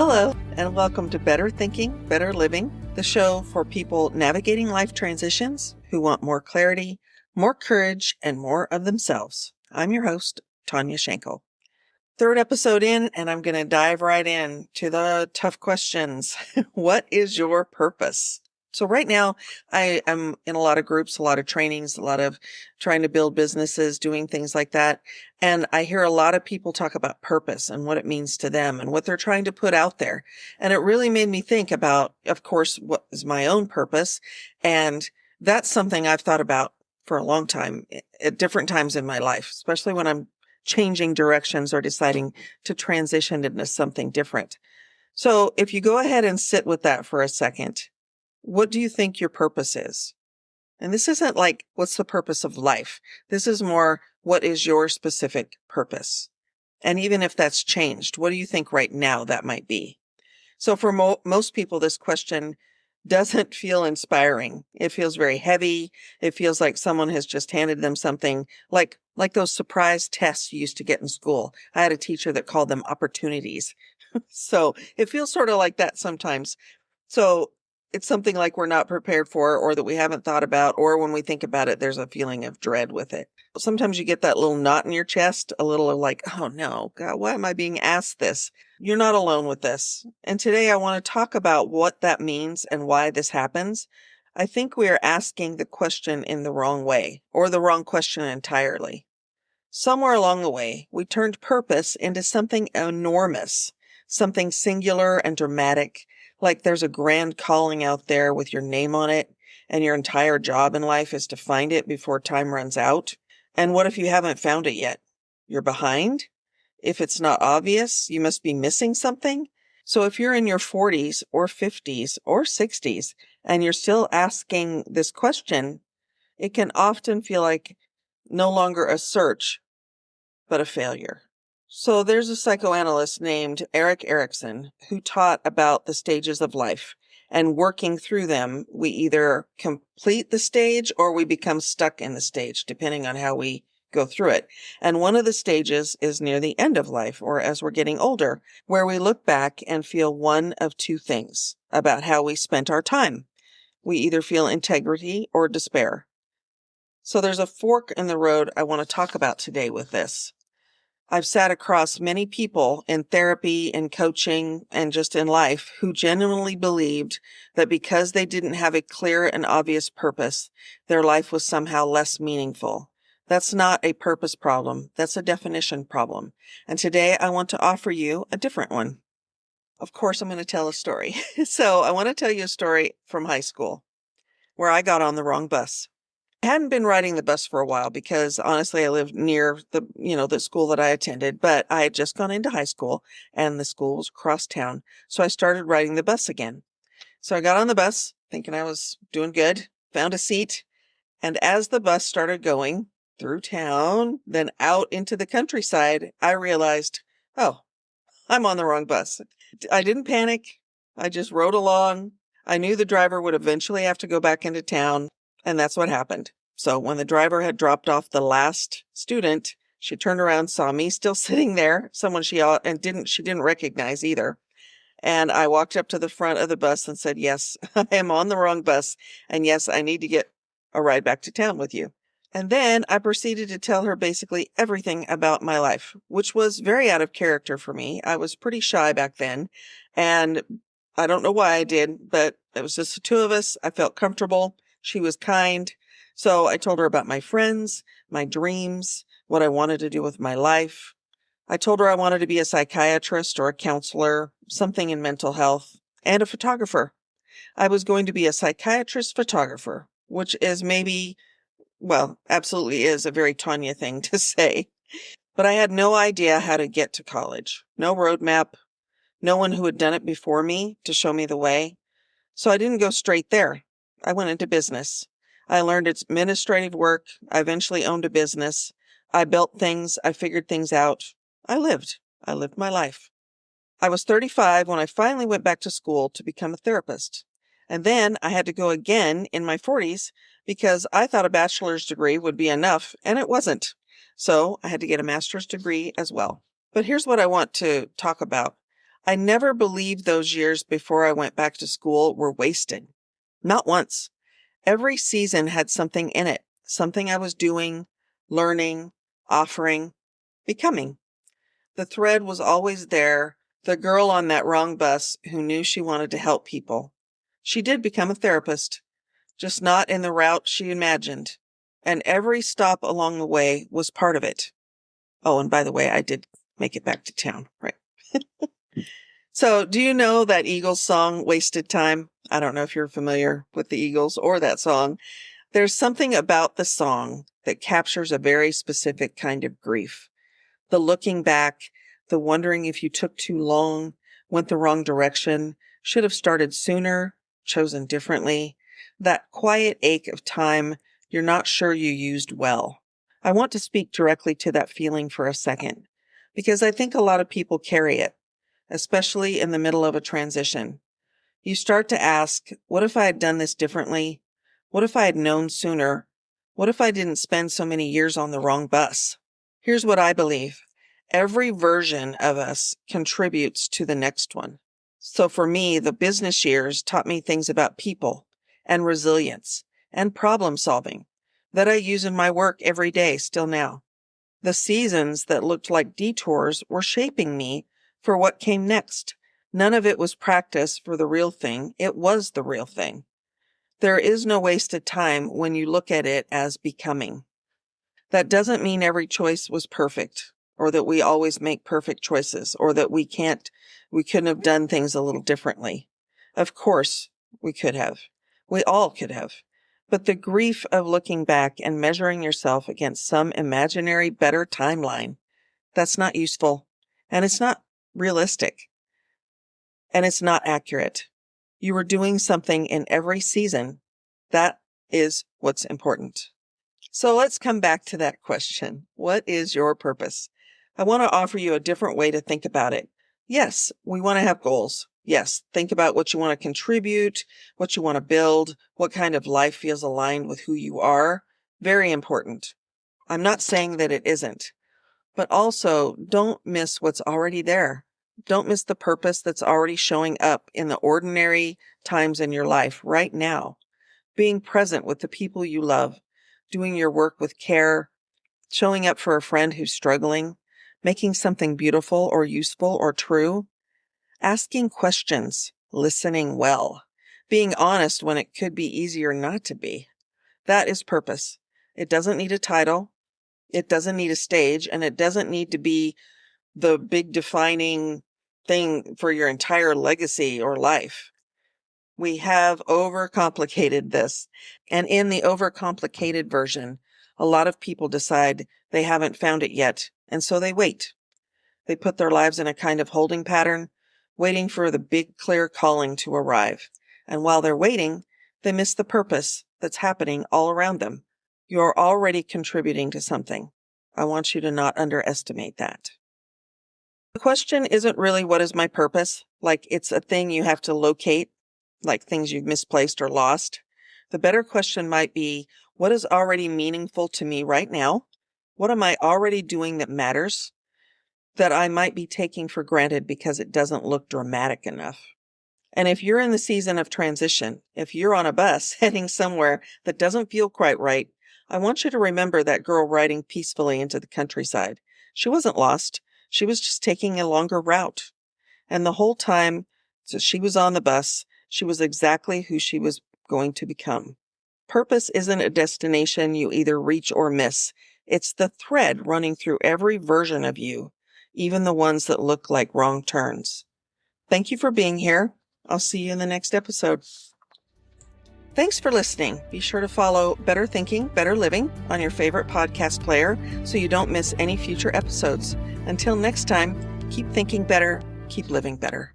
Hello, and welcome to Better Thinking, Better Living, the show for people navigating life transitions who want more clarity, more courage, and more of themselves. I'm your host, Tonya Shankle. Third episode in, and I'm going to dive right in to the tough questions. What is your purpose? So right now, I am in a lot of groups, a lot of trainings, a lot of trying to build businesses, doing things like that. And I hear a lot of people talk about purpose and what it means to them and what they're trying to put out there. And it really made me think about, of course, what is my own purpose. And that's something I've thought about for a long time at different times in my life, especially when I'm changing directions or deciding to transition into something different. So if you go ahead and sit with that for a second, what do you think your purpose is? And this isn't like, what's the purpose of life? This is more, what is your specific purpose? And even if that's changed, what do you think right now that might be? So for most people, this question doesn't feel inspiring. It feels very heavy. It feels like someone has just handed them something like those surprise tests you used to get in school. I had a teacher that called them opportunities. So it feels sort of like that sometimes. So it's something like we're not prepared for or that we haven't thought about, or when we think about it, there's a feeling of dread with it. Sometimes you get that little knot in your chest, a little like, oh no, God, why am I being asked this? You're not alone with this. And today I want to talk about what that means and why this happens. I think we are asking the question in the wrong way, or the wrong question entirely. Somewhere along the way, we turned purpose into something enormous, something singular and dramatic, like there's a grand calling out there with your name on it, and your entire job in life is to find it before time runs out. And what if you haven't found it yet? You're behind? If it's not obvious, you must be missing something. So if you're in your 40s or 50s or 60s and you're still asking this question, it can often feel like no longer a search, but a failure. So there's a psychoanalyst named Erik Erikson who taught about the stages of life, and working through them, we either complete the stage or we become stuck in the stage, depending on how we go through it. And one of the stages is near the end of life, or as we're getting older, where we look back and feel one of two things about how we spent our time. We either feel integrity or despair. So there's a fork in the road I want to talk about today with this. I've sat across many people in therapy and coaching and just in life who genuinely believed that because they didn't have a clear and obvious purpose, their life was somehow less meaningful. That's not a purpose problem. That's a definition problem. And today I want to offer you a different one. Of course, I'm going to tell a story. So I want to tell you a story from high school where I got on the wrong bus. I hadn't been riding the bus for a while because honestly, I lived near the school that I attended, but I had just gone into high school and the school was across town. So I started riding the bus again. So I got on the bus thinking I was doing good, found a seat. And as the bus started going through town, then out into the countryside, I realized, oh, I'm on the wrong bus. I didn't panic. I just rode along. I knew the driver would eventually have to go back into town. And that's what happened. So when the driver had dropped off the last student, she turned around, saw me still sitting there, someone she didn't recognize either. And I walked up to the front of the bus and said, yes, I am on the wrong bus. And yes, I need to get a ride back to town with you. And then I proceeded to tell her basically everything about my life, which was very out of character for me. I was pretty shy back then. And I don't know why I did, but it was just the two of us. I felt comfortable. She was kind. So I told her about my friends, my dreams, what I wanted to do with my life. I told her I wanted to be a psychiatrist or a counselor, something in mental health, and a photographer. I was going to be a psychiatrist photographer, which is absolutely is a very Tonya thing to say. But I had no idea how to get to college. No roadmap, no one who had done it before me to show me the way. So I didn't go straight there. I went into business. I learned administrative work. I eventually owned a business. I built things. I figured things out. I lived my life. I was 35 when I finally went back to school to become a therapist. And then I had to go again in my 40s because I thought a bachelor's degree would be enough, and it wasn't. So I had to get a master's degree as well. But here's what I want to talk about. I never believed those years before I went back to school were wasted. Not once. Every season had something in it, something I was doing, learning, offering, becoming. The thread was always there, the girl on that wrong bus who knew she wanted to help people. She did become a therapist, just not in the route she imagined. And every stop along the way was part of it. Oh, and by the way, I did make it back to town, right? So, do you know that Eagles song, Wasted Time? I don't know if you're familiar with the Eagles or that song. There's something about the song that captures a very specific kind of grief. The looking back, the wondering if you took too long, went the wrong direction, should have started sooner, chosen differently. That quiet ache of time you're not sure you used well. I want to speak directly to that feeling for a second, because I think a lot of people carry it, especially in the middle of a transition. You start to ask, what if I had done this differently? What if I had known sooner? What if I didn't spend so many years on the wrong bus? Here's what I believe. Every version of us contributes to the next one. So for me, the business years taught me things about people and resilience and problem solving that I use in my work every day still now. The seasons that looked like detours were shaping me for what came next. None of it was practice for the real thing. It was the real thing. There is no wasted time when you look at it as becoming. That doesn't mean every choice was perfect, or that we always make perfect choices, or that we couldn't have done things a little differently. Of course, we could have. We all could have. But the grief of looking back and measuring yourself against some imaginary better timeline, that's not useful, and it's not realistic, and it's not accurate. You were doing something in every season. That is what's important. So let's come back to that question. What is your purpose? I want to offer you a different way to think about it. Yes, we want to have goals. Yes, think about what you want to contribute, what you want to build, what kind of life feels aligned with who you are. Very important. I'm not saying that it isn't, but also don't miss what's already there. Don't miss the purpose that's already showing up in the ordinary times in your life right now. Being present with the people you love, doing your work with care, showing up for a friend who's struggling, making something beautiful or useful or true, asking questions, listening well, being honest when it could be easier not to be. That is purpose. It doesn't need a title. It doesn't need a stage, and it doesn't need to be the big defining thing for your entire legacy or life. We have overcomplicated this. And in the overcomplicated version, a lot of people decide they haven't found it yet, and so they wait. They put their lives in a kind of holding pattern, waiting for the big, clear calling to arrive. And while they're waiting, they miss the purpose that's happening all around them. You're already contributing to something. I want you to not underestimate that. The question isn't really, what is my purpose? Like it's a thing you have to locate, like things you've misplaced or lost. The better question might be, what is already meaningful to me right now? What am I already doing that matters, that I might be taking for granted because it doesn't look dramatic enough? And if you're in the season of transition, if you're on a bus heading somewhere that doesn't feel quite right, I want you to remember that girl riding peacefully into the countryside. She wasn't lost. She was just taking a longer route. And the whole time so she was on the bus, she was exactly who she was going to become. Purpose isn't a destination you either reach or miss. It's the thread running through every version of you, even the ones that look like wrong turns. Thank you for being here. I'll see you in the next episode. Thanks for listening. Be sure to follow Better Thinking, Better Living on your favorite podcast player so you don't miss any future episodes. Until next time, keep thinking better, keep living better.